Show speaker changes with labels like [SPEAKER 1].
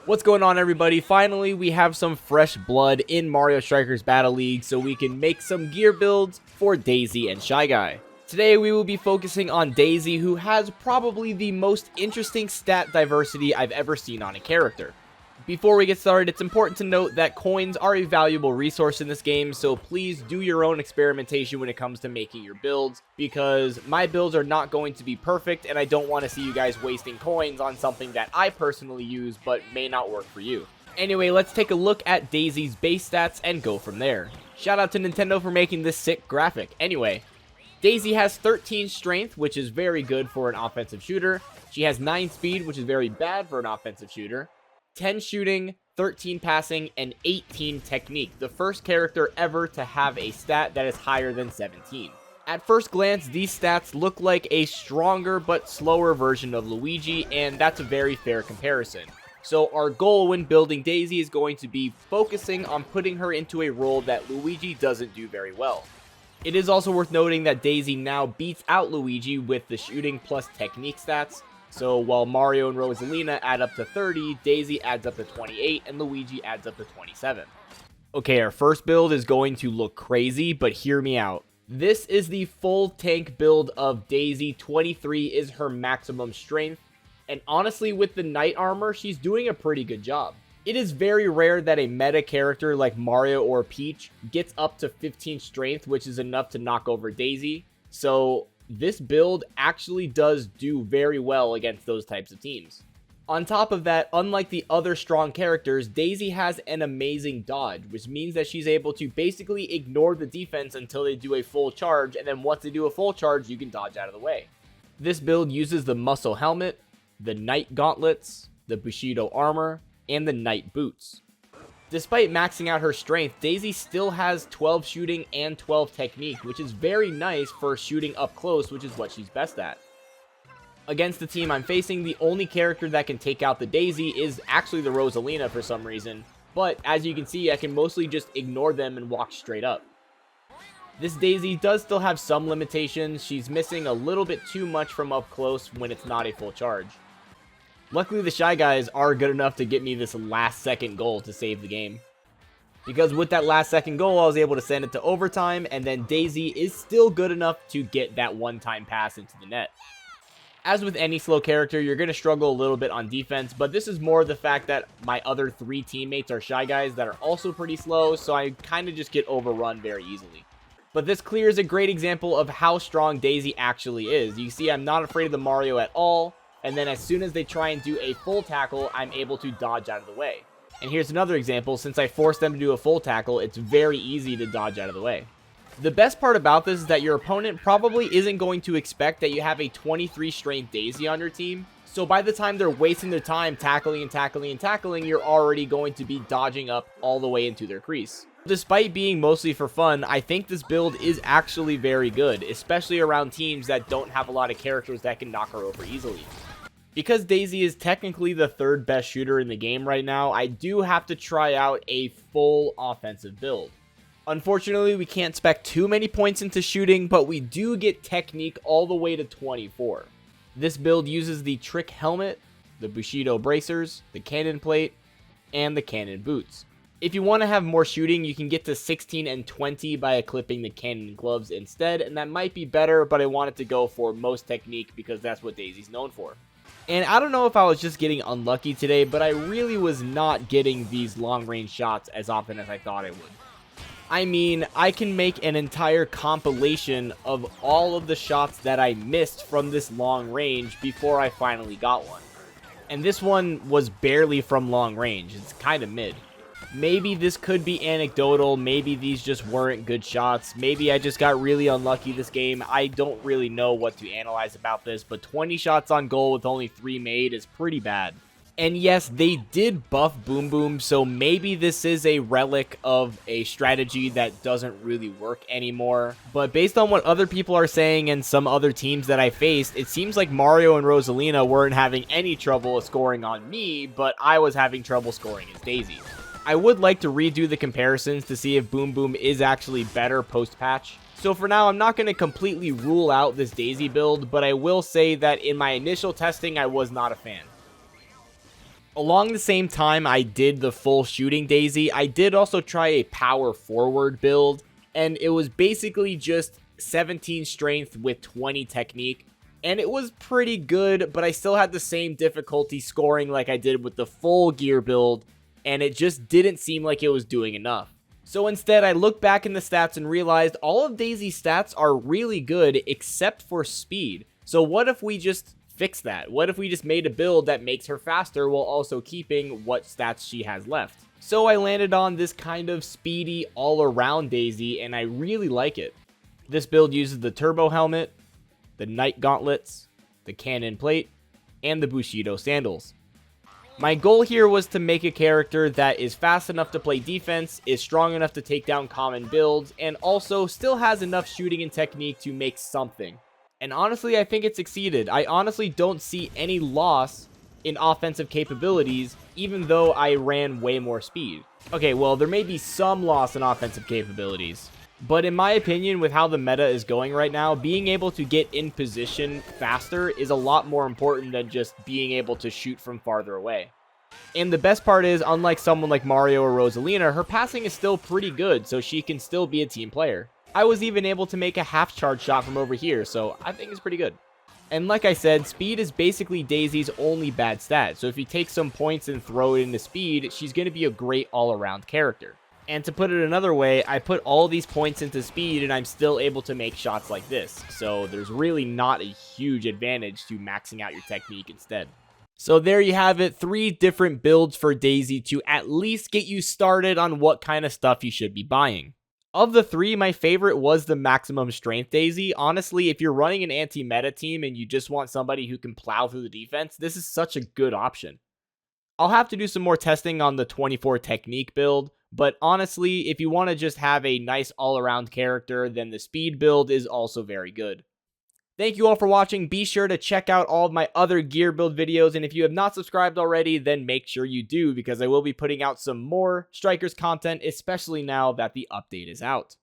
[SPEAKER 1] What's going on, everybody? Finally, we have some fresh blood in Mario Strikers Battle League so we can make some gear builds for Daisy and Shy Guy. Today, we will be focusing on Daisy, who has probably the most interesting stat diversity I've ever seen on a character. Before we get started, it's important to note that coins are a valuable resource in this game, so please do your own experimentation when it comes to making your builds, because my builds are not going to be perfect, and I don't want to see you guys wasting coins on something that I personally use but may not work for you. Anyway, let's take a look at Daisy's base stats and go from there. Shout out to Nintendo for making this sick graphic. Anyway, Daisy has 13 strength, which is very good for an offensive shooter. She has 9 speed, which is very bad for an offensive shooter. 10 shooting, 13 passing, and 18 technique, the first character ever to have a stat that is higher than 17. At first glance, these stats look like a stronger but slower version of Luigi, and that's a very fair comparison. So our goal when building Daisy is going to be focusing on putting her into a role that Luigi doesn't do very well. It is also worth noting that Daisy now beats out Luigi with the shooting plus technique stats. So while Mario and Rosalina add up to 30, Daisy adds up to 28, and Luigi adds up to 27. Okay, our first build is going to look crazy, but hear me out. This is the full tank build of Daisy. 23 is her maximum strength, and honestly, with the knight armor, she's doing a pretty good job. It is very rare that a meta character like Mario or Peach gets up to 15 strength, which is enough to knock over Daisy. So this build actually does do very well against those types of teams. On top of that, unlike the other strong characters, Daisy has an amazing dodge, which means that she's able to basically ignore the defense until they do a full charge, and then once they do a full charge, you can dodge out of the way. This build uses the muscle helmet, the knight gauntlets, the Bushido armor, and the knight boots. Despite maxing out her strength, Daisy still has 12 shooting and 12 technique, which is very nice for shooting up close, which is what she's best at. Against the team I'm facing, the only character that can take out the Daisy is actually the Rosalina for some reason, but as you can see, I can mostly just ignore them and walk straight up. This Daisy does still have some limitations. She's missing a little bit too much from up close when it's not a full charge. Luckily, the Shy Guys are good enough to get me this last second goal to save the game. Because with that last second goal, I was able to send it to overtime, and then Daisy is still good enough to get that one-time pass into the net. As with any slow character, you're going to struggle a little bit on defense, but this is more the fact that my other 3 teammates are Shy Guys that are also pretty slow, so I kind of just get overrun very easily. But this clear is a great example of how strong Daisy actually is. You see, I'm not afraid of the Mario at all. And then as soon as they try and do a full tackle, I'm able to dodge out of the way. And here's another example. Since I forced them to do a full tackle, it's very easy to dodge out of the way. The best part about this is that your opponent probably isn't going to expect that you have a 23 strength Daisy on your team. So by the time they're wasting their time tackling and tackling and tackling, you're already going to be dodging up all the way into their crease. Despite being mostly for fun, I think this build is actually very good, especially around teams that don't have a lot of characters that can knock her over easily. Because Daisy is technically the 3rd best shooter in the game right now, I do have to try out a full offensive build. Unfortunately, we can't spec too many points into shooting, but we do get technique all the way to 24. This build uses the trick helmet, the Bushido bracers, the cannon plate, and the cannon boots. If you want to have more shooting, you can get to 16 and 20 by equipping the cannon gloves instead, and that might be better, but I wanted to go for most technique because that's what Daisy's known for. And I don't know if I was just getting unlucky today, but I really was not getting these long-range shots as often as I thought I would. I mean, I can make an entire compilation of all of the shots that I missed from this long range before I finally got one. And this one was barely from long range. It's kind of mid. Maybe this could be anecdotal. Maybe these just weren't good shots. Maybe I just got really unlucky this game. I don't really know what to analyze about this, but 20 shots on goal with only 3 made is pretty bad. And yes, they did buff Boom Boom, so maybe this is a relic of a strategy that doesn't really work anymore. But based on what other people are saying and some other teams that I faced, it seems like Mario and Rosalina weren't having any trouble scoring on me, but I was having trouble scoring as Daisy. I would like to redo the comparisons to see if Boom Boom is actually better post-patch. So for now, I'm not going to completely rule out this Daisy build, but I will say that in my initial testing, I was not a fan. Along the same time I did the full shooting Daisy, I did also try a power forward build, and it was basically just 17 strength with 20 technique, and it was pretty good, but I still had the same difficulty scoring like I did with the full gear build, and it just didn't seem like it was doing enough. So instead, I looked back in the stats and realized all of Daisy's stats are really good except for speed. So what if we just fix that? What if we just made a build that makes her faster while also keeping what stats she has left? So I landed on this kind of speedy all-around Daisy, and I really like it. This build uses the turbo helmet, the knight gauntlets, the cannon plate, and the Bushido sandals. My goal here was to make a character that is fast enough to play defense, is strong enough to take down common builds, and also still has enough shooting and technique to make something. And honestly, I think it succeeded. I honestly don't see any loss in offensive capabilities, even though I ran way more speed. Okay, well, there may be some loss in offensive capabilities, but in my opinion, with how the meta is going right now, being able to get in position faster is a lot more important than just being able to shoot from farther away. And the best part is, unlike someone like Mario or Rosalina, her passing is still pretty good, so she can still be a team player. I was even able to make a half charge shot from over here, so I think it's pretty good. And like I said, speed is basically Daisy's only bad stat, so if you take some points and throw it into speed, she's going to be a great all-around character. And to put it another way, I put all these points into speed and I'm still able to make shots like this, so there's really not a huge advantage to maxing out your technique instead. So there you have it, 3 different builds for Daisy to at least get you started on what kind of stuff you should be buying. Of the 3, my favorite was the maximum strength Daisy. Honestly, if you're running an anti-meta team and you just want somebody who can plow through the defense, this is such a good option. I'll have to do some more testing on the 24 technique build, but honestly, if you want to just have a nice all-around character, then the speed build is also very good. Thank you all for watching. Be sure to check out all of my other gear build videos, and if you have not subscribed already, then make sure you do, because I will be putting out some more Strikers content, especially now that the update is out.